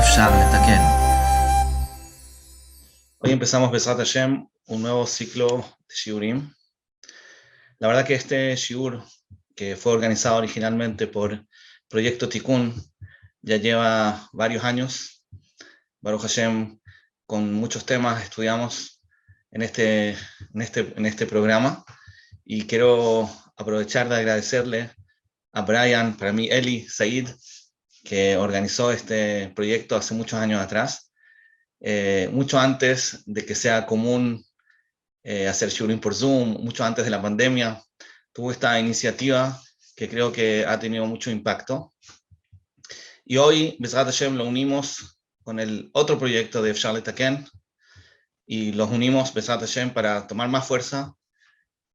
אפשר לתקן. Hoy empezamos Besat Hashem, un nuevo ciclo de Shiurim. La verdad que este Shiur, que fue organizado originalmente por Proyecto Tikkun, ya lleva varios años. Baruch Hashem, con muchos temas estudiamos en este programa, y quiero aprovechar de agradecerle a Brian, para mí Eli, Said, que organizó este proyecto hace muchos años atrás, mucho antes de que sea común hacer Shiurim por Zoom, mucho antes de la pandemia. Tuvo esta iniciativa que creo que ha tenido mucho impacto. Y hoy, Bezrat Hashem, lo unimos con el otro proyecto de Efshar Letaken, y los unimos, Bezrat Hashem, para tomar más fuerza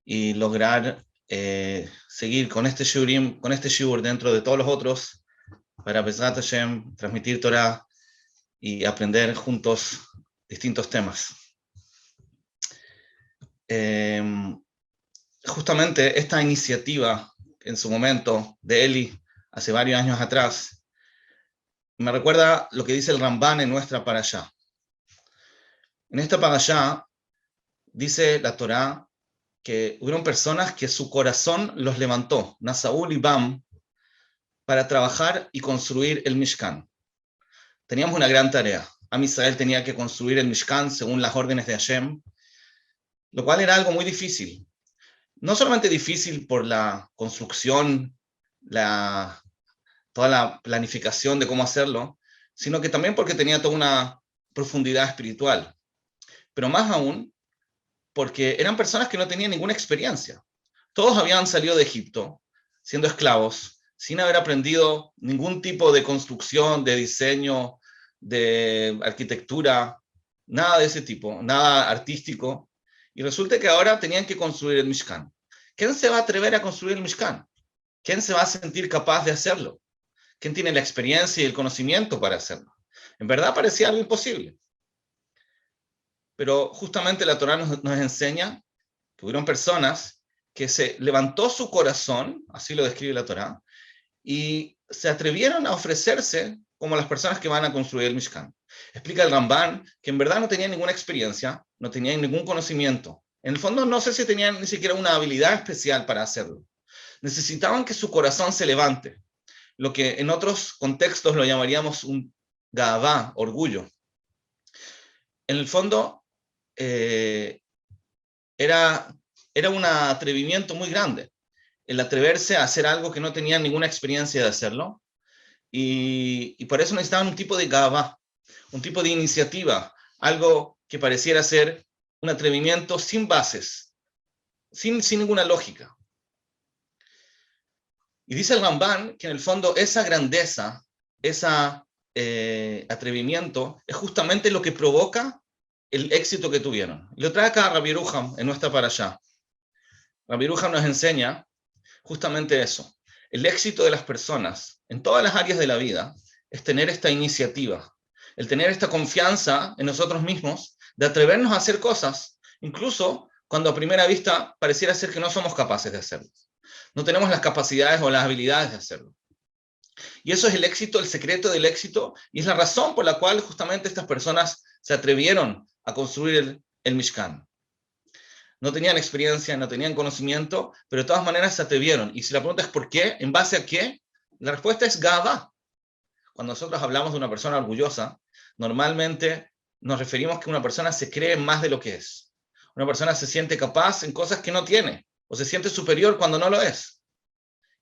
y lograr seguir con este Shiurim, con este Shiur dentro de todos los otros, para Bezrat Hashem transmitir Torah y aprender juntos distintos temas. Justamente esta iniciativa, en su momento, de Eli, hace varios años atrás, me recuerda lo que dice el Ramban en nuestra parashá. En esta parashá dice la Torá que hubieron personas que su corazón los levantó, Nasaú y Bam, para trabajar y construir el Mishkan. Teníamos una gran tarea. Am Israel tenía que construir el Mishkan según las órdenes de Hashem, lo cual era algo muy difícil. No solamente difícil por la construcción, toda la planificación de cómo hacerlo, sino que también porque tenía toda una profundidad espiritual. Pero más aún, porque eran personas que no tenían ninguna experiencia. Todos habían salido de Egipto, siendo esclavos, sin haber aprendido ningún tipo de construcción, de diseño, de arquitectura, nada de ese tipo, nada artístico. Y resulta que ahora tenían que construir el Mishkan. ¿Quién se va a atrever a construir el Mishkan? ¿Quién se va a sentir capaz de hacerlo? ¿Quién tiene la experiencia y el conocimiento para hacerlo? En verdad parecía algo imposible. Pero justamente la Torá nos enseña que hubieron personas que se levantó su corazón, así lo describe la Torá, y se atrevieron a ofrecerse como las personas que van a construir el Mishkan. Explica el Ramban que en verdad no tenían ninguna experiencia, no tenían ningún conocimiento. En el fondo no sé si tenían ni siquiera una habilidad especial para hacerlo. Necesitaban que su corazón se levante, lo que en otros contextos lo llamaríamos un gavá, orgullo. En el fondo era un atrevimiento muy grande, el atreverse a hacer algo que no tenían ninguna experiencia de hacerlo, y por eso necesitaban un tipo de gavá, un tipo de iniciativa, algo que pareciera ser un atrevimiento sin bases, sin ninguna lógica. Y dice el Ramban que en el fondo esa grandeza, ese atrevimiento, es justamente lo que provoca el éxito que tuvieron. Lo trae acá Rabbi Yeruham en nuestra parashá. Rabbi Yeruham nos enseña justamente eso. El éxito de las personas en todas las áreas de la vida es tener esta iniciativa, el tener esta confianza en nosotros mismos, de atrevernos a hacer cosas, incluso cuando a primera vista pareciera ser que no somos capaces de hacerlo. No tenemos las capacidades o las habilidades de hacerlo. Y eso es el éxito, el secreto del éxito, y es la razón por la cual justamente estas personas se atrevieron a construir el Mishkan. No tenían experiencia, no tenían conocimiento, pero de todas maneras se atrevieron. Y si la pregunta es ¿por qué? ¿En base a qué? La respuesta es Gavá. Cuando nosotros hablamos de una persona orgullosa, normalmente nos referimos a que una persona se cree más de lo que es. Una persona se siente capaz en cosas que no tiene, o se siente superior cuando no lo es.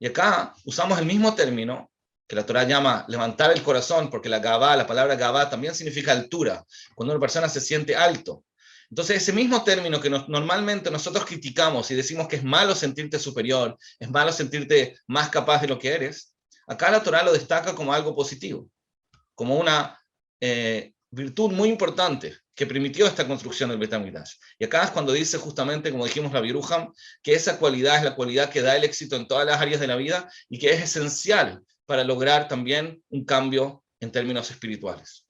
Y acá usamos el mismo término que la Torá llama levantar el corazón, porque la palabra Gavá también significa altura, cuando una persona se siente alto. Entonces ese mismo término que normalmente nosotros criticamos y decimos que es malo sentirte superior, es malo sentirte más capaz de lo que eres, acá la Torá lo destaca como algo positivo, como una virtud muy importante que permitió esta construcción del Beit HaMikdash. Y acá es cuando dice justamente, como dijimos Rabbi Yeruham, que esa cualidad es la cualidad que da el éxito en todas las áreas de la vida y que es esencial para lograr también un cambio en términos espirituales.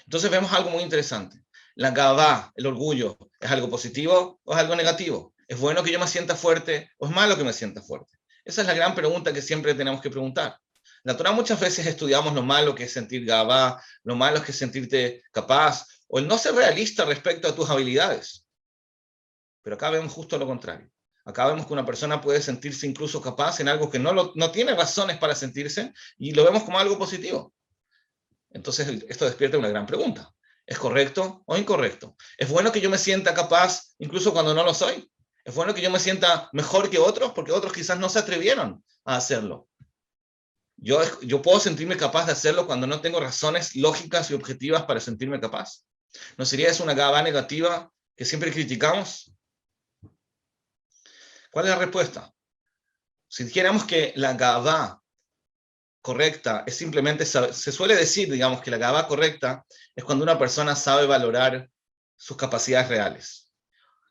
Entonces vemos algo muy interesante. La gavá, el orgullo, ¿es algo positivo o es algo negativo? ¿Es bueno que yo me sienta fuerte o es malo que me sienta fuerte? Esa es la gran pregunta que siempre tenemos que preguntar. la Torá muchas veces estudiamos lo malo que es sentir gabá, lo malo que es sentirte capaz, o el no ser realista respecto a tus habilidades. Pero acá vemos justo lo contrario. Acá vemos que una persona puede sentirse incluso capaz en algo que no tiene razones para sentirse, y lo vemos como algo positivo. Entonces esto despierta una gran pregunta. ¿Es correcto o incorrecto? ¿Es bueno que yo me sienta capaz incluso cuando no lo soy? ¿Es bueno que yo me sienta mejor que otros porque otros quizás no se atrevieron a hacerlo? Yo puedo sentirme capaz de hacerlo cuando no tengo razones lógicas y objetivas para sentirme capaz. ¿No sería eso una gavá negativa que siempre criticamos? ¿Cuál es la respuesta? Si dijéramos que la gavá correcta es simplemente, se suele decir, digamos, que la gavá correcta es cuando una persona sabe valorar sus capacidades reales.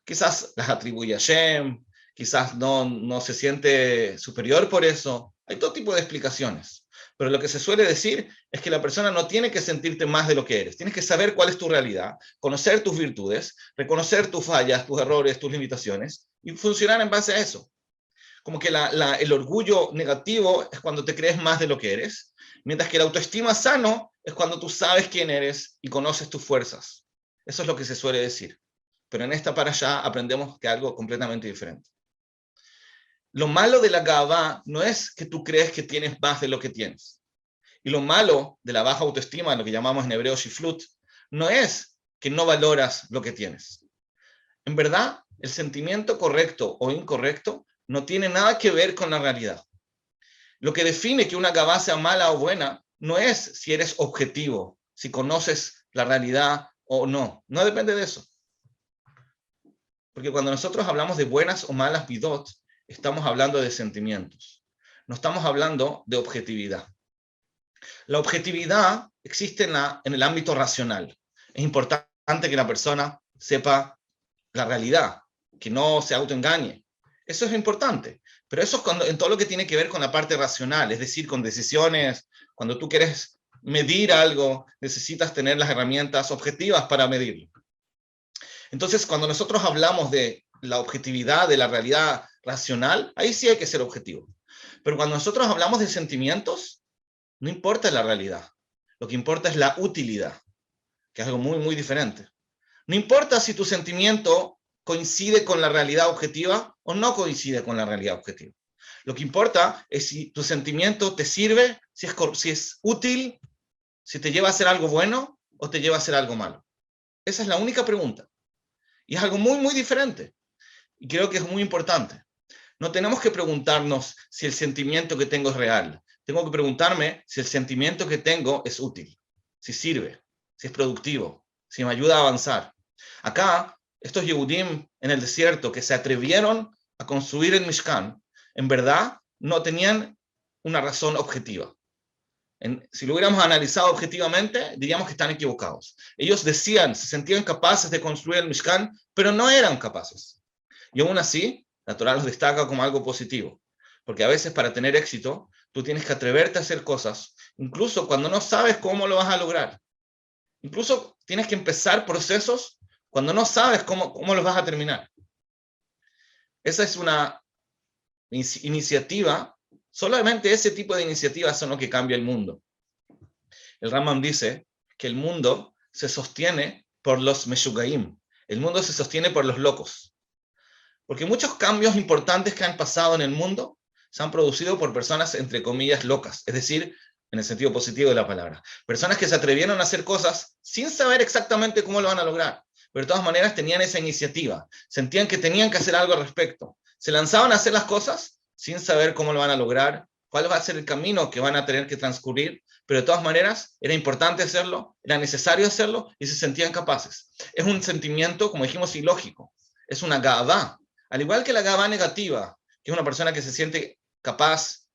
Quizás las atribuye a Shem, quizás no se siente superior por eso. Hay todo tipo de explicaciones. Pero lo que se suele decir es que la persona no tiene que sentirte más de lo que eres. Tienes que saber cuál es tu realidad, conocer tus virtudes, reconocer tus fallas, tus errores, tus limitaciones y funcionar en base a eso. Como que el orgullo negativo es cuando te crees más de lo que eres, mientras que la autoestima sano es cuando tú sabes quién eres y conoces tus fuerzas. Eso es lo que se suele decir. Pero en esta parashá aprendemos que algo completamente diferente. Lo malo de la gavá no es que tú crees que tienes más de lo que tienes. Y lo malo de la baja autoestima, lo que llamamos en hebreo shiflut, no es que no valoras lo que tienes. En verdad, el sentimiento correcto o incorrecto no tiene nada que ver con la realidad. Lo que define que una gavá sea mala o buena no es si eres objetivo, si conoces la realidad o no. No depende de eso. Porque cuando nosotros hablamos de buenas o malas midot, estamos hablando de sentimientos. No estamos hablando de objetividad. La objetividad existe en el ámbito racional. Es importante que la persona sepa la realidad, que no se autoengañe. Eso es importante. Pero eso es en todo lo que tiene que ver con la parte racional, es decir, con decisiones. Cuando tú quieres medir algo, necesitas tener las herramientas objetivas para medirlo. Entonces, cuando nosotros hablamos de la objetividad, de la realidad racional, ahí sí hay que ser objetivo. Pero cuando nosotros hablamos de sentimientos, no importa la realidad. Lo que importa es la utilidad, que es algo muy, muy diferente. No importa si tu sentimiento coincide con la realidad objetiva o no coincide con la realidad objetiva. Lo que importa es si tu sentimiento te sirve, si es útil, si te lleva a hacer algo bueno o te lleva a hacer algo malo. Esa es la única pregunta. Y es algo muy, muy diferente. Y creo que es muy importante. No tenemos que preguntarnos si el sentimiento que tengo es real. Tengo que preguntarme si el sentimiento que tengo es útil, si sirve, si es productivo, si me ayuda a avanzar. Acá, estos Yehudim en el desierto que se atrevieron a construir el Mishkan, en verdad no tenían una razón objetiva. Si lo hubiéramos analizado objetivamente, diríamos que están equivocados. Ellos decían, se sentían capaces de construir el Mishkan, pero no eran capaces. Y aún así, la Torá los destaca como algo positivo. Porque a veces para tener éxito, tú tienes que atreverte a hacer cosas, incluso cuando no sabes cómo lo vas a lograr. Incluso tienes que empezar procesos cuando no sabes cómo los vas a terminar. Esa es una iniciativa. Solamente ese tipo de iniciativas son lo que cambia el mundo. El Rambam dice que el mundo se sostiene por los meshugaim. El mundo se sostiene por los locos. Porque muchos cambios importantes que han pasado en el mundo se han producido por personas, entre comillas, locas. Es decir, en el sentido positivo de la palabra. Personas que se atrevieron a hacer cosas sin saber exactamente cómo lo van a lograr. Pero de todas maneras tenían esa iniciativa. Sentían que tenían que hacer algo al respecto. Se lanzaban a hacer las cosas sin saber cómo lo van a lograr, cuál va a ser el camino que van a tener que transcurrir, pero de todas maneras era importante hacerlo, era necesario hacerlo y se sentían capaces. Es un sentimiento, como dijimos, ilógico. Es una gavá. Al igual que la gavá negativa, que es una persona que se siente capaz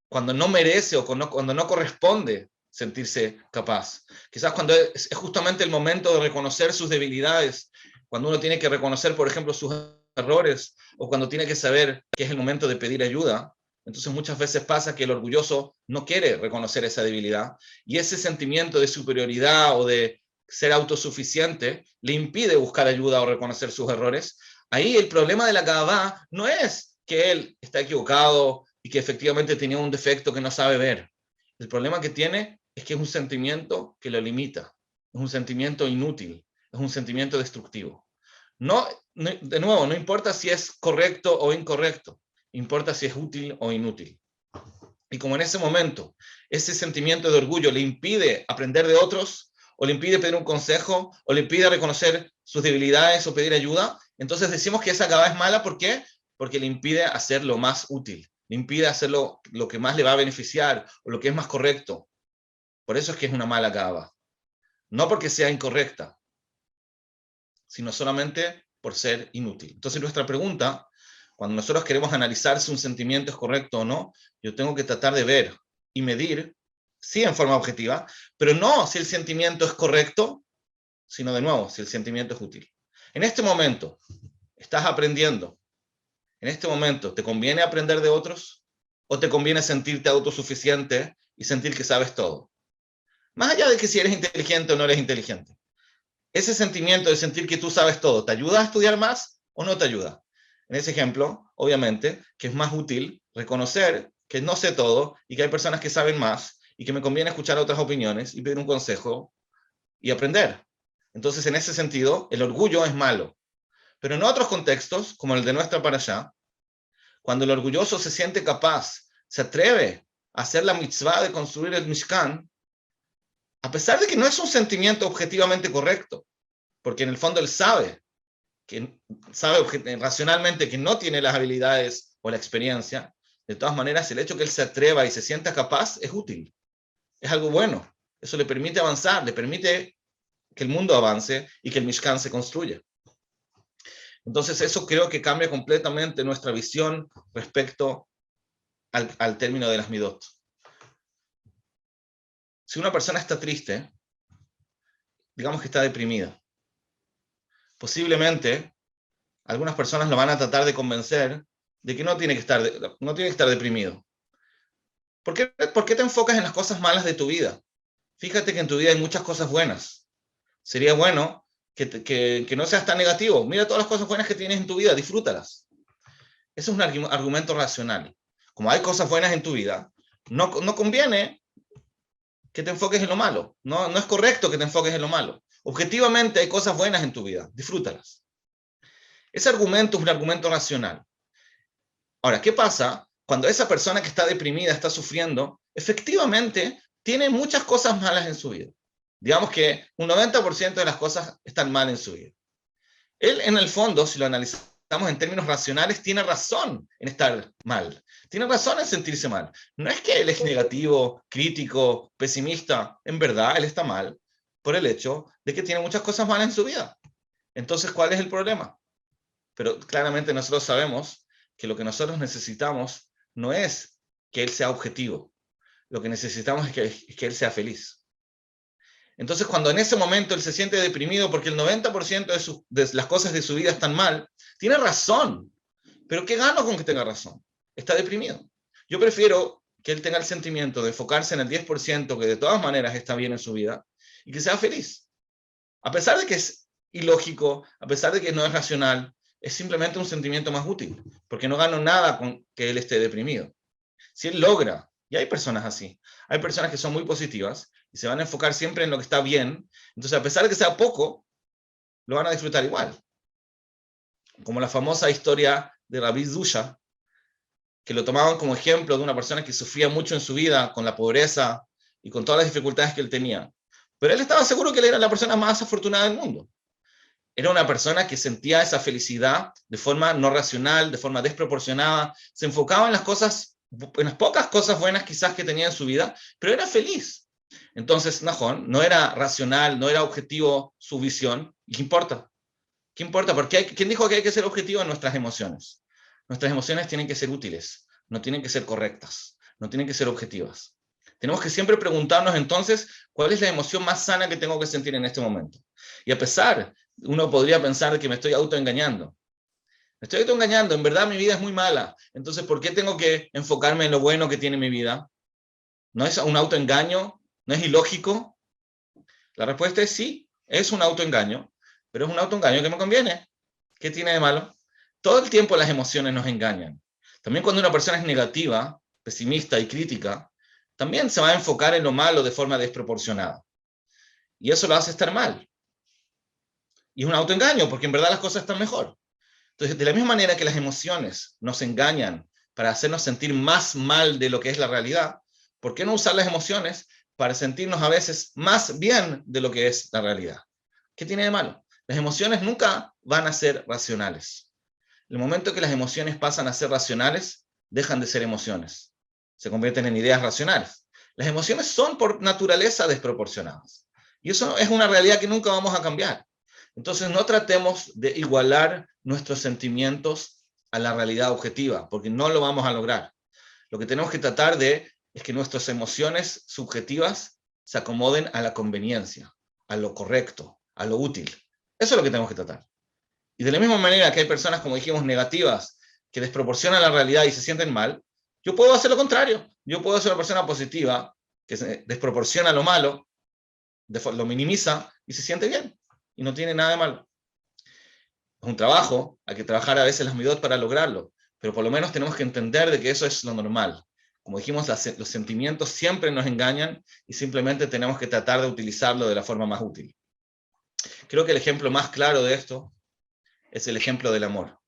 cuando no merece o cuando no corresponde sentirse capaz. Quizás cuando es justamente el momento de reconocer sus debilidades, cuando uno tiene que reconocer, por ejemplo, sus errores, o cuando tiene que saber que es el momento de pedir ayuda. Entonces muchas veces pasa que el orgulloso no quiere reconocer esa debilidad, y ese sentimiento de superioridad o de ser autosuficiente le impide buscar ayuda o reconocer sus errores. Ahí el problema de la gavá no es que él está equivocado y que efectivamente tenía un defecto que no sabe ver. El problema que tiene es que es un sentimiento que lo limita, es un sentimiento inútil, es un sentimiento destructivo. De nuevo, no importa si es correcto o incorrecto, importa si es útil o inútil. Y como en ese momento ese sentimiento de orgullo le impide aprender de otros, o le impide pedir un consejo, o le impide reconocer sus debilidades o pedir ayuda, entonces decimos que esa gaba es mala. ¿Por qué? Porque le impide hacer lo más útil, le impide hacer lo que más le va a beneficiar, o lo que es más correcto. Por eso es que es una mala gaba. No porque sea incorrecta, sino solamente por ser inútil. Entonces nuestra pregunta, cuando nosotros queremos analizar si un sentimiento es correcto o no, yo tengo que tratar de ver y medir, sí en forma objetiva, pero no si el sentimiento es correcto, sino de nuevo, si el sentimiento es útil. En este momento, estás aprendiendo. En este momento, ¿te conviene aprender de otros? ¿O te conviene sentirte autosuficiente y sentir que sabes todo? Más allá de que si eres inteligente o no eres inteligente. Ese sentimiento de sentir que tú sabes todo, ¿te ayuda a estudiar más o no te ayuda? En ese ejemplo, obviamente, que es más útil reconocer que no sé todo y que hay personas que saben más y que me conviene escuchar otras opiniones y pedir un consejo y aprender. Entonces, en ese sentido, el orgullo es malo. Pero en otros contextos, como el de nuestra parashá, cuando el orgulloso se siente capaz, se atreve a hacer la mitzvah de construir el Mishkan, a pesar de que no es un sentimiento objetivamente correcto, porque en el fondo él sabe racionalmente que no tiene las habilidades o la experiencia, de todas maneras el hecho que él se atreva y se sienta capaz es útil, es algo bueno. Eso le permite avanzar, le permite que el mundo avance y que el Mishkan se construya. Entonces eso creo que cambia completamente nuestra visión respecto al término de las midot. Si una persona está triste, digamos que está deprimida, posiblemente algunas personas lo van a tratar de convencer de que no tiene que estar deprimido. ¿Por qué te enfocas en las cosas malas de tu vida? Fíjate que en tu vida hay muchas cosas buenas. Sería bueno que no seas tan negativo. Mira todas las cosas buenas que tienes en tu vida, disfrútalas. Ese es un argumento racional. Como hay cosas buenas en tu vida, no conviene que te enfoques en lo malo. No es correcto que te enfoques en lo malo. Objetivamente hay cosas buenas en tu vida, disfrútalas. Ese argumento es un argumento racional. Ahora, ¿qué pasa cuando esa persona que está deprimida, está sufriendo, efectivamente tiene muchas cosas malas en su vida? Digamos que un 90% de las cosas están mal en su vida. Él, en el fondo, si lo analizamos en términos racionales, tiene razón en estar mal. Tiene razón en sentirse mal. No es que él es negativo, crítico, pesimista. En verdad, él está mal por el hecho de que tiene muchas cosas malas en su vida. Entonces, ¿cuál es el problema? Pero claramente nosotros sabemos que lo que nosotros necesitamos no es que él sea objetivo. Lo que necesitamos es que él sea feliz. Entonces, cuando en ese momento él se siente deprimido porque el 90% de las cosas de su vida están mal, tiene razón. Pero ¿qué gano con que tenga razón? Está deprimido. Yo prefiero que él tenga el sentimiento de enfocarse en el 10% que de todas maneras está bien en su vida y que sea feliz. A pesar de que es ilógico, a pesar de que no es racional, es simplemente un sentimiento más útil, porque no gano nada con que él esté deprimido. Si él logra, y hay personas así, hay personas que son muy positivas y se van a enfocar siempre en lo que está bien, entonces a pesar de que sea poco, lo van a disfrutar igual. Como la famosa historia de Rabbi Zusha, que lo tomaban como ejemplo de una persona que sufría mucho en su vida con la pobreza y con todas las dificultades que él tenía. Pero él estaba seguro que él era la persona más afortunada del mundo. Era una persona que sentía esa felicidad de forma no racional, de forma desproporcionada, se enfocaba en las pocas cosas buenas quizás que tenía en su vida, pero era feliz. Entonces, Nahón no era racional, no era objetivo su visión. ¿Y qué importa? ¿Qué importa? Porque ¿quién dijo que hay que ser objetivo en nuestras emociones? Nuestras emociones tienen que ser útiles, no tienen que ser correctas, no tienen que ser objetivas. Tenemos que siempre preguntarnos entonces, ¿cuál es la emoción más sana que tengo que sentir en este momento? Y a pesar, uno podría pensar que me estoy autoengañando. Me estoy autoengañando, en verdad mi vida es muy mala. Entonces, ¿por qué tengo que enfocarme en lo bueno que tiene mi vida? ¿No es un autoengaño? ¿No es ilógico? La respuesta es sí, es un autoengaño, pero es un autoengaño que me conviene. ¿Qué tiene de malo? Todo el tiempo las emociones nos engañan. También cuando una persona es negativa, pesimista y crítica, también se va a enfocar en lo malo de forma desproporcionada. Y eso lo hace estar mal. Y es un autoengaño, porque en verdad las cosas están mejor. Entonces, de la misma manera que las emociones nos engañan para hacernos sentir más mal de lo que es la realidad, ¿por qué no usar las emociones para sentirnos a veces más bien de lo que es la realidad? ¿Qué tiene de malo? Las emociones nunca van a ser racionales. El momento que las emociones pasan a ser racionales, dejan de ser emociones. Se convierten en ideas racionales. Las emociones son por naturaleza desproporcionadas. Y eso es una realidad que nunca vamos a cambiar. Entonces no tratemos de igualar nuestros sentimientos a la realidad objetiva, porque no lo vamos a lograr. Lo que tenemos que tratar de es que nuestras emociones subjetivas se acomoden a la conveniencia, a lo correcto, a lo útil. Eso es lo que tenemos que tratar. Y de la misma manera que hay personas, como dijimos, negativas, que desproporcionan la realidad y se sienten mal, yo puedo hacer lo contrario. Yo puedo ser una persona positiva que desproporciona lo malo, lo minimiza y se siente bien. Y no tiene nada de malo. Es un trabajo, hay que trabajar a veces las midot para lograrlo, pero por lo menos tenemos que entender de que eso es lo normal. Como dijimos, los sentimientos siempre nos engañan y simplemente tenemos que tratar de utilizarlo de la forma más útil. Creo que el ejemplo más claro de esto es el ejemplo del amor.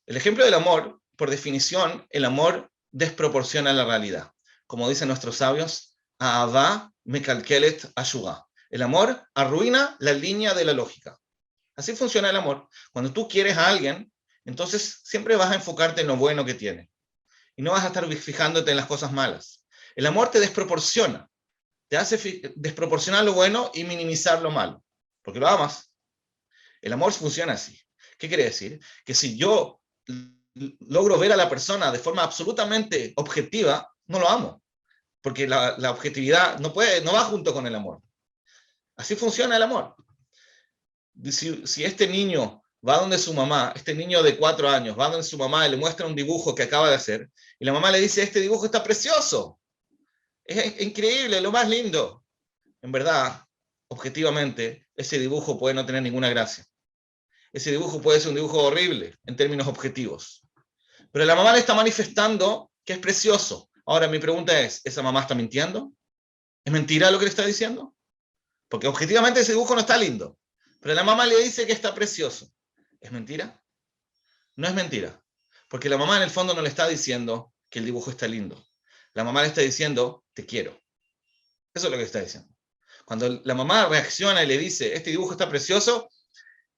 El ejemplo del amor, por definición, el amor desproporciona la realidad. Como dicen nuestros sabios, Ahavá mekalkelet ashugá. El amor arruina la línea de la lógica. Así funciona el amor. Cuando tú quieres a alguien, entonces siempre vas a enfocarte en lo bueno que tiene. Y no vas a estar fijándote en las cosas malas. El amor te desproporciona. Te hace desproporcionar lo bueno y minimizar lo malo. Porque lo amas. El amor funciona así. ¿Qué quiere decir? Que si yo logro ver a la persona de forma absolutamente objetiva, no lo amo. Porque la objetividad no va junto con el amor. Así funciona el amor. Si este niño va donde su mamá, este niño de 4 años, va donde su mamá y le muestra un dibujo que acaba de hacer, y la mamá le dice, este dibujo está precioso, es increíble, lo más lindo. En verdad, objetivamente, ese dibujo puede no tener ninguna gracia. Ese dibujo puede ser un dibujo horrible en términos objetivos. Pero la mamá le está manifestando que es precioso. Ahora mi pregunta es, ¿esa mamá está mintiendo? ¿Es mentira lo que le está diciendo? Porque objetivamente ese dibujo no está lindo. Pero la mamá le dice que está precioso. ¿Es mentira? No es mentira. Porque la mamá en el fondo no le está diciendo que el dibujo está lindo. La mamá le está diciendo, te quiero. Eso es lo que le está diciendo. Cuando la mamá reacciona y le dice, este dibujo está precioso,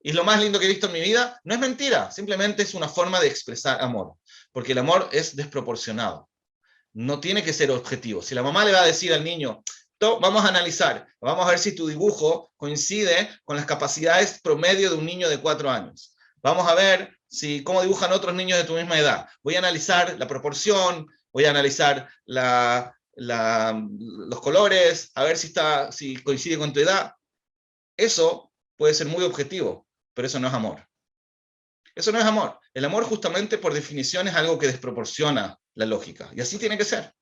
y es lo más lindo que he visto en mi vida, no es mentira. Simplemente es una forma de expresar amor. Porque el amor es desproporcionado. No tiene que ser objetivo. Si la mamá le va a decir al niño, vamos a analizar, vamos a ver si tu dibujo coincide con las capacidades promedio de un niño de 4 años. Vamos a ver cómo dibujan otros niños de tu misma edad. Voy a analizar la proporción, voy a analizar los colores, a ver si coincide con tu edad. Eso puede ser muy objetivo, pero eso no es amor. Eso no es amor. El amor justamente por definición es algo que desproporciona la lógica. Y así tiene que ser.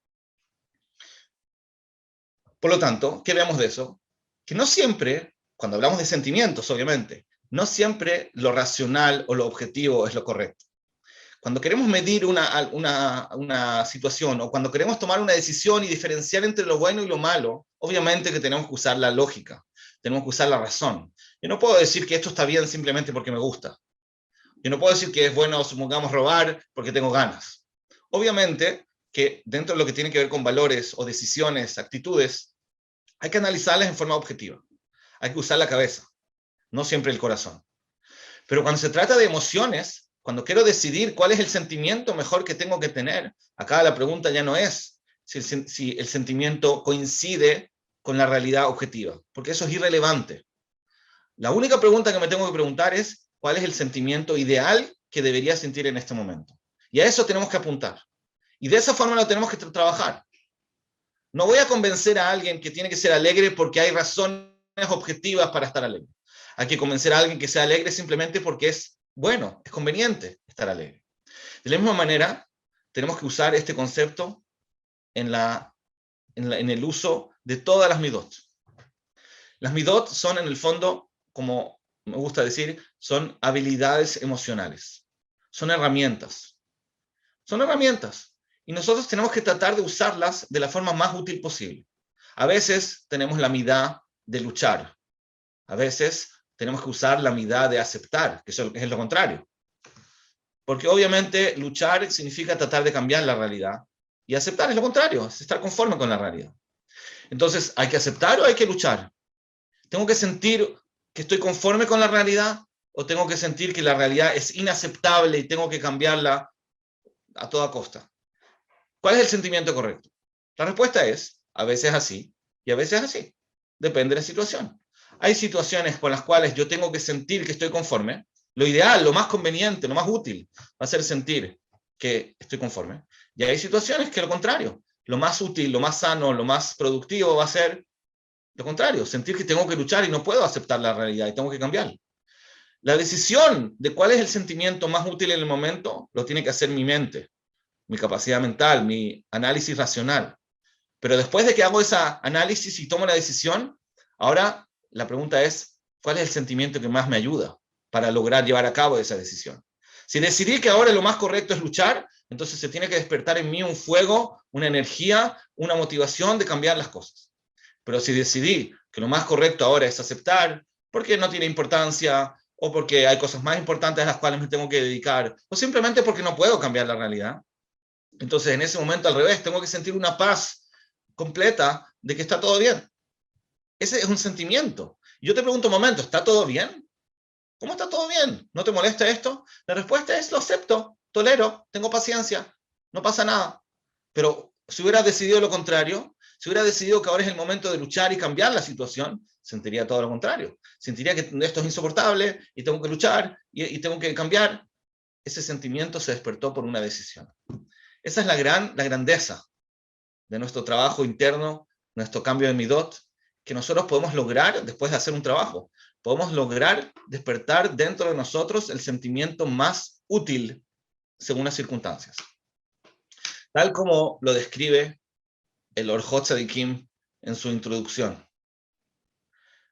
Por lo tanto, ¿qué vemos de eso? Que no siempre, cuando hablamos de sentimientos, obviamente, no siempre lo racional o lo objetivo es lo correcto. Cuando queremos medir una situación o cuando queremos tomar una decisión y diferenciar entre lo bueno y lo malo, obviamente que tenemos que usar la lógica, tenemos que usar la razón. Yo no puedo decir que esto está bien simplemente porque me gusta. Yo no puedo decir que es bueno, supongamos, robar porque tengo ganas. Obviamente que dentro de lo que tiene que ver con valores o decisiones, actitudes, hay que analizarlas en forma objetiva. Hay que usar la cabeza, no siempre el corazón. Pero cuando se trata de emociones, cuando quiero decidir cuál es el sentimiento mejor que tengo que tener, acá la pregunta ya no es si el sentimiento coincide con la realidad objetiva, porque eso es irrelevante. La única pregunta que me tengo que preguntar es cuál es el sentimiento ideal que debería sentir en este momento. Y a eso tenemos que apuntar. Y de esa forma lo tenemos que trabajar. No voy a convencer a alguien que tiene que ser alegre porque hay razones objetivas para estar alegre. Hay que convencer a alguien que sea alegre simplemente porque es bueno, es conveniente estar alegre. De la misma manera, tenemos que usar este concepto en el uso de todas las midot. Las midot son en el fondo, como me gusta decir, son habilidades emocionales. Son herramientas. Son herramientas. y nosotros tenemos que tratar de usarlas de la forma más útil posible. A veces tenemos la midá de luchar. A veces tenemos que usar la midá de aceptar, que eso es lo contrario. Porque obviamente luchar significa tratar de cambiar la realidad. Y aceptar es lo contrario, es estar conforme con la realidad. Entonces, ¿hay que aceptar o hay que luchar? ¿Tengo que sentir que estoy conforme con la realidad o tengo que sentir que la realidad es inaceptable y tengo que cambiarla a toda costa? ¿Cuál es el sentimiento correcto? La respuesta es, a veces así y a veces así. Depende de la situación. Hay situaciones con las cuales yo tengo que sentir que estoy conforme. Lo ideal, lo más conveniente, lo más útil va a ser sentir que estoy conforme. Y hay situaciones que lo contrario. Lo más útil, lo más sano, lo más productivo va a ser lo contrario. Sentir que tengo que luchar y no puedo aceptar la realidad y tengo que cambiar. La decisión de cuál es el sentimiento más útil en el momento lo tiene que hacer mi mente, mi capacidad mental, mi análisis racional. Pero después de que hago ese análisis y tomo la decisión, ahora la pregunta es, ¿cuál es el sentimiento que más me ayuda para lograr llevar a cabo esa decisión? Si decidí que ahora lo más correcto es luchar, entonces se tiene que despertar en mí un fuego, una energía, una motivación de cambiar las cosas. Pero si decidí que lo más correcto ahora es aceptar, porque no tiene importancia, o porque hay cosas más importantes a las cuales me tengo que dedicar, o simplemente porque no puedo cambiar la realidad, entonces en ese momento al revés, tengo que sentir una paz completa de que está todo bien. Ese es un sentimiento. Yo te pregunto un momento, ¿está todo bien? ¿Cómo está todo bien? ¿No te molesta esto? La respuesta es, lo acepto, tolero, tengo paciencia, no pasa nada. Pero si hubiera decidido lo contrario, si hubiera decidido que ahora es el momento de luchar y cambiar la situación, sentiría todo lo contrario. Sentiría que esto es insoportable y tengo que luchar y tengo que cambiar. Ese sentimiento se despertó por una decisión. Esa es la grandeza de nuestro trabajo interno, nuestro cambio de midot, que nosotros podemos lograr después de hacer un trabajo. Podemos lograr despertar dentro de nosotros el sentimiento más útil según las circunstancias. Tal como lo describe el Orjot Tzadikim en su introducción.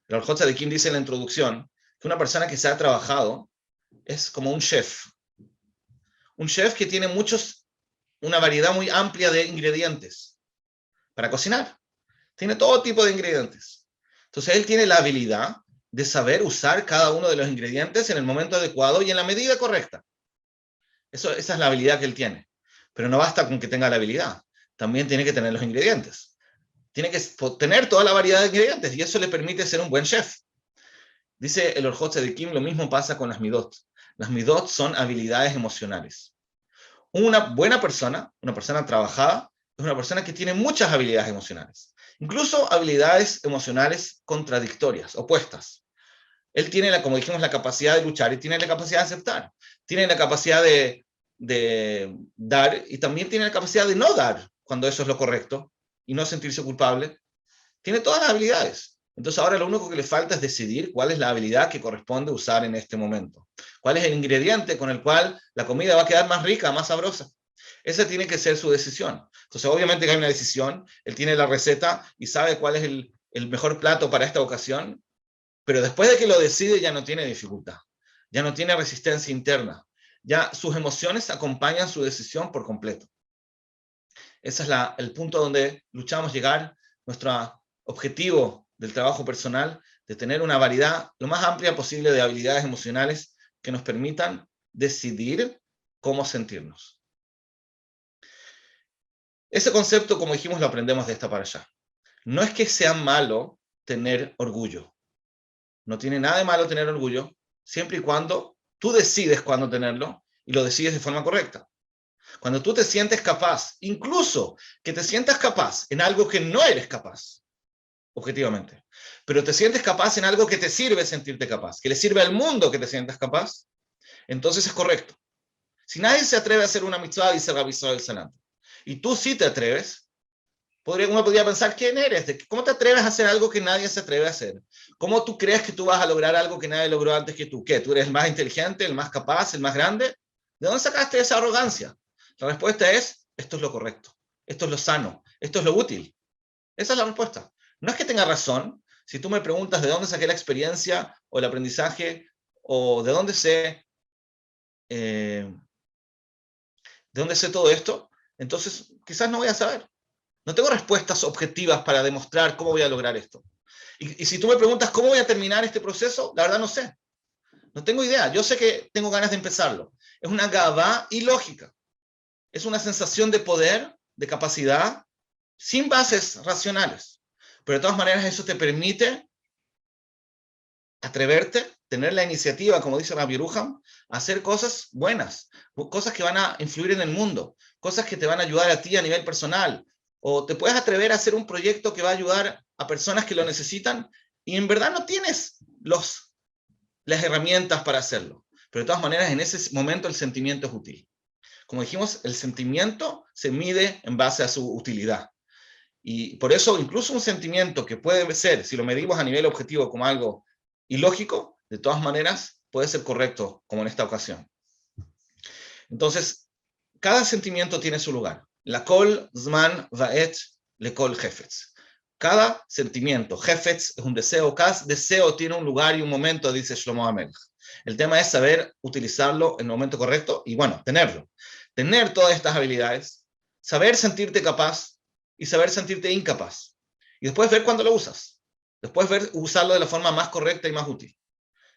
El Orjot Tzadikim dice en la introducción que una persona que se ha trabajado es como un chef. Un chef que tiene una variedad muy amplia de ingredientes para cocinar. Tiene todo tipo de ingredientes. Entonces él tiene la habilidad de saber usar cada uno de los ingredientes en el momento adecuado y en la medida correcta. Esa es la habilidad que él tiene. Pero no basta con que tenga la habilidad. También tiene que tener los ingredientes. Tiene que tener toda la variedad de ingredientes y eso le permite ser un buen chef. Dice el Orjot Tzadikim, lo mismo pasa con las midot. Las midot son habilidades emocionales. Una buena persona, una persona trabajada, es una persona que tiene muchas habilidades emocionales. Incluso habilidades emocionales contradictorias, opuestas. Él tiene, como dijimos, la capacidad de luchar y tiene la capacidad de aceptar. Tiene la capacidad de dar y también tiene la capacidad de no dar cuando eso es lo correcto y no sentirse culpable. Tiene todas las habilidades. Entonces ahora lo único que le falta es decidir cuál es la habilidad que corresponde usar en este momento. ¿Cuál es el ingrediente con el cual la comida va a quedar más rica, más sabrosa? Esa tiene que ser su decisión. Entonces obviamente que hay una decisión, él tiene la receta y sabe cuál es el mejor plato para esta ocasión, pero después de que lo decide ya no tiene dificultad, ya no tiene resistencia interna, ya sus emociones acompañan su decisión por completo. Ese es el punto donde luchamos llegar, nuestro objetivo del trabajo personal, de tener una variedad lo más amplia posible de habilidades emocionales que nos permitan decidir cómo sentirnos. Ese concepto, como dijimos, lo aprendemos de esta parashá. No es que sea malo tener orgullo. No tiene nada de malo tener orgullo, siempre y cuando tú decides cuándo tenerlo y lo decides de forma correcta. Cuando tú te sientes capaz, incluso que te sientas capaz en algo que no eres capaz, objetivamente, pero te sientes capaz en algo que te sirve sentirte capaz, que le sirve al mundo que te sientas capaz, entonces es correcto. Si nadie se atreve a hacer una mitzvah, dice Rabbi Israel Salant, y tú sí te atreves, uno podría pensar, ¿quién eres? ¿Cómo te atreves a hacer algo que nadie se atreve a hacer? ¿Cómo tú crees que tú vas a lograr algo que nadie logró antes que tú? ¿Qué? ¿Tú eres el más inteligente, el más capaz, el más grande? ¿De dónde sacaste esa arrogancia? La respuesta es, esto es lo correcto, esto es lo sano, esto es lo útil. Esa es la respuesta. No es que tenga razón. Si tú me preguntas de dónde saqué la experiencia o el aprendizaje o de dónde sé todo esto, entonces quizás no voy a saber. No tengo respuestas objetivas para demostrar cómo voy a lograr esto. Y si tú me preguntas cómo voy a terminar este proceso, la verdad no sé. No tengo idea. Yo sé que tengo ganas de empezarlo. Es una gavá ilógica. Es una sensación de poder, de capacidad, sin bases racionales. Pero de todas maneras eso te permite atreverte, tener la iniciativa, como dice Rabbi Yeruham, a hacer cosas buenas, cosas que van a influir en el mundo, cosas que te van a ayudar a ti a nivel personal, o te puedes atrever a hacer un proyecto que va a ayudar a personas que lo necesitan y en verdad no tienes las herramientas para hacerlo. Pero de todas maneras, en ese momento el sentimiento es útil. Como dijimos, el sentimiento se mide en base a su utilidad. Y por eso, incluso un sentimiento que puede ser, si lo medimos a nivel objetivo como algo ilógico, de todas maneras puede ser correcto, como en esta ocasión. Entonces, cada sentimiento tiene su lugar. La kol zman vaet le kol hefetz. Cada sentimiento, hefetz es un deseo, cada deseo tiene un lugar y un momento, dice Shlomo HaMelech. El tema es saber utilizarlo en el momento correcto y, bueno, tenerlo. Tener todas estas habilidades, saber sentirte capaz y saber sentirte incapaz. Y después ver cuándo lo usas. Después ver usarlo de la forma más correcta y más útil.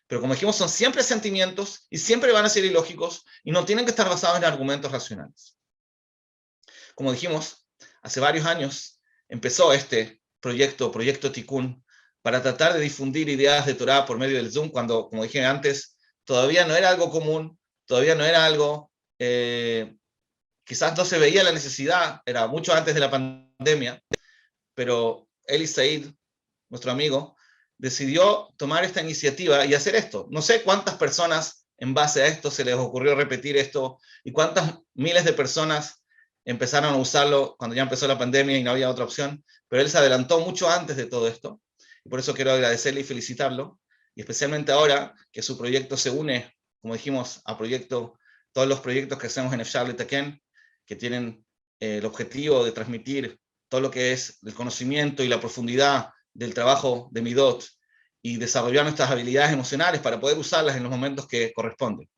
Pero como dijimos, son siempre sentimientos y siempre van a ser ilógicos y no tienen que estar basados en argumentos racionales. Como dijimos, hace varios años empezó este proyecto Tikkun, para tratar de difundir ideas de Torah por medio del Zoom, cuando, como dije antes, todavía no era algo común, todavía no era algo, quizás no se veía la necesidad, era mucho antes de la pandemia, pero Eli Said, nuestro amigo, decidió tomar esta iniciativa y hacer esto. No sé cuántas personas en base a esto se les ocurrió repetir esto y cuántas miles de personas empezaron a usarlo cuando ya empezó la pandemia y no había otra opción, pero él se adelantó mucho antes de todo esto. Y por eso quiero agradecerle y felicitarlo, y especialmente ahora que su proyecto se une, como dijimos, a todos los proyectos que hacemos en Efshar Letaken, que tienen el objetivo de transmitir todo lo que es el conocimiento y la profundidad del trabajo de Midot y desarrollar nuestras habilidades emocionales para poder usarlas en los momentos que corresponden.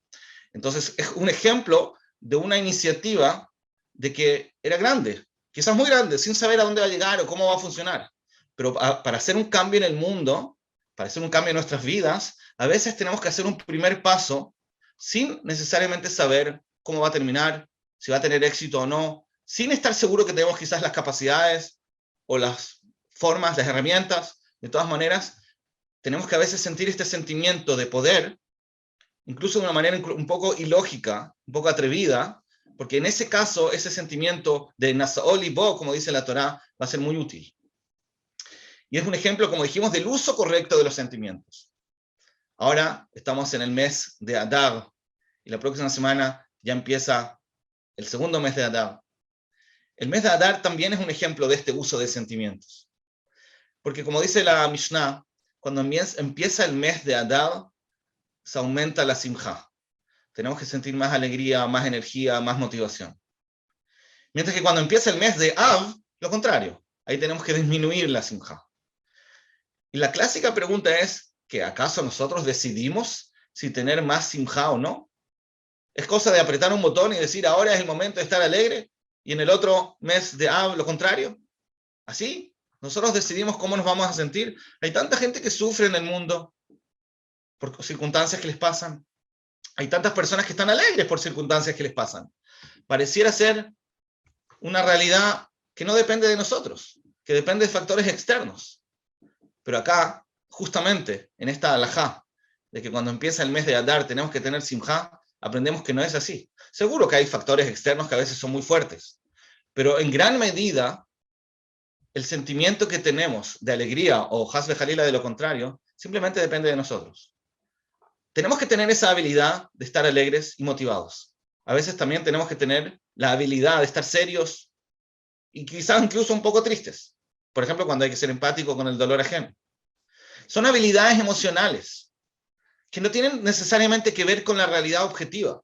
Entonces, es un ejemplo de una iniciativa de que era grande, quizás muy grande, sin saber a dónde va a llegar o cómo va a funcionar. Pero para hacer un cambio en el mundo, para hacer un cambio en nuestras vidas, a veces tenemos que hacer un primer paso sin necesariamente saber cómo va a terminar, si va a tener éxito o no, sin estar seguro que tenemos quizás las capacidades o las formas, las herramientas. De todas maneras, tenemos que a veces sentir este sentimiento de poder, incluso de una manera un poco ilógica, un poco atrevida, porque en ese caso, ese sentimiento de Nasaol y Bo, como dice la Torá, va a ser muy útil. Y es un ejemplo, como dijimos, del uso correcto de los sentimientos. Ahora estamos en el mes de Adar, y la próxima semana ya empieza el segundo mes de Adar. El mes de Adar también es un ejemplo de este uso de sentimientos. Porque como dice la Mishnah, cuando empieza el mes de Adar, se aumenta la simja. Tenemos que sentir más alegría, más energía, más motivación. Mientras que cuando empieza el mes de Av, lo contrario. Ahí tenemos que disminuir la simja. Y la clásica pregunta es, ¿que acaso nosotros decidimos si tener más simja o no? ¿Es cosa de apretar un botón y decir, ahora es el momento de estar alegre, y en el otro mes de Av lo contrario? ¿Así? Nosotros decidimos cómo nos vamos a sentir. Hay tanta gente que sufre en el mundo por circunstancias que les pasan. Hay tantas personas que están alegres por circunstancias que les pasan. Pareciera ser una realidad que no depende de nosotros, que depende de factores externos. Pero acá, justamente, en esta halajá, de que cuando empieza el mes de Adar tenemos que tener simjá, aprendemos que no es así. Seguro que hay factores externos que a veces son muy fuertes, pero en gran medida, el sentimiento que tenemos de alegría o hasbe jalila de lo contrario, simplemente depende de nosotros. Tenemos que tener esa habilidad de estar alegres y motivados. A veces también tenemos que tener la habilidad de estar serios y quizás incluso un poco tristes. Por ejemplo, cuando hay que ser empático con el dolor ajeno. Son habilidades emocionales que no tienen necesariamente que ver con la realidad objetiva.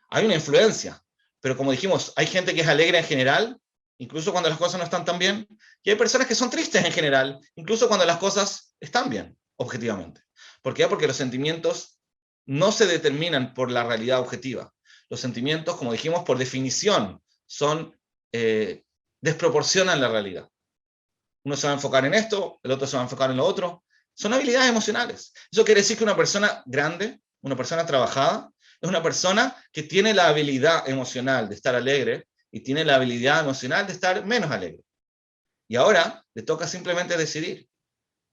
Hay una influencia, pero como dijimos, hay gente que es alegre en general, incluso cuando las cosas no están tan bien, y hay personas que son tristes en general, incluso cuando las cosas están bien, objetivamente. ¿Por qué? Porque los sentimientos no se determinan por la realidad objetiva. Los sentimientos, como dijimos, por definición, son desproporcionan la realidad. Uno se va a enfocar en esto, el otro se va a enfocar en lo otro. Son habilidades emocionales. Eso quiere decir que una persona grande, una persona trabajada, es una persona que tiene la habilidad emocional de estar alegre y tiene la habilidad emocional de estar menos alegre. Y ahora le toca simplemente decidir.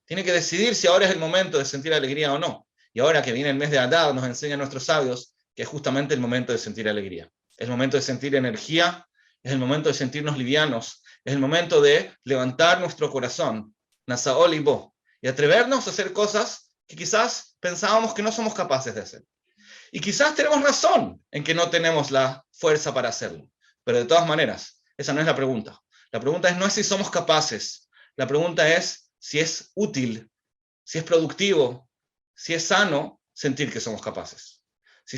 Tiene que decidir si ahora es el momento de sentir alegría o no. Y ahora que viene el mes de Adar, nos enseñan nuestros sabios que es justamente el momento de sentir alegría. Es el momento de sentir energía, es el momento de sentirnos livianos, es el momento de levantar nuestro corazón, Nasaol y Bo, y atrevernos a hacer cosas que quizás pensábamos que no somos capaces de hacer. Y quizás tenemos razón en que no tenemos la fuerza para hacerlo. Pero de todas maneras, esa no es la pregunta. La pregunta no es si somos capaces. La pregunta es si es útil, si es productivo, si es sano sentir que somos capaces. Si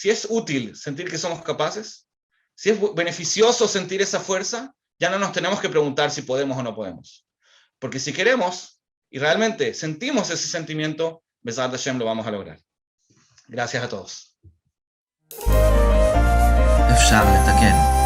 es útil sentir que somos capaces, si es beneficioso sentir esa fuerza, ya no nos tenemos que preguntar si podemos o no podemos. Porque si queremos y realmente sentimos ese sentimiento, Besat Hashem lo vamos a lograr. Gracias a todos. אפשר לתקן.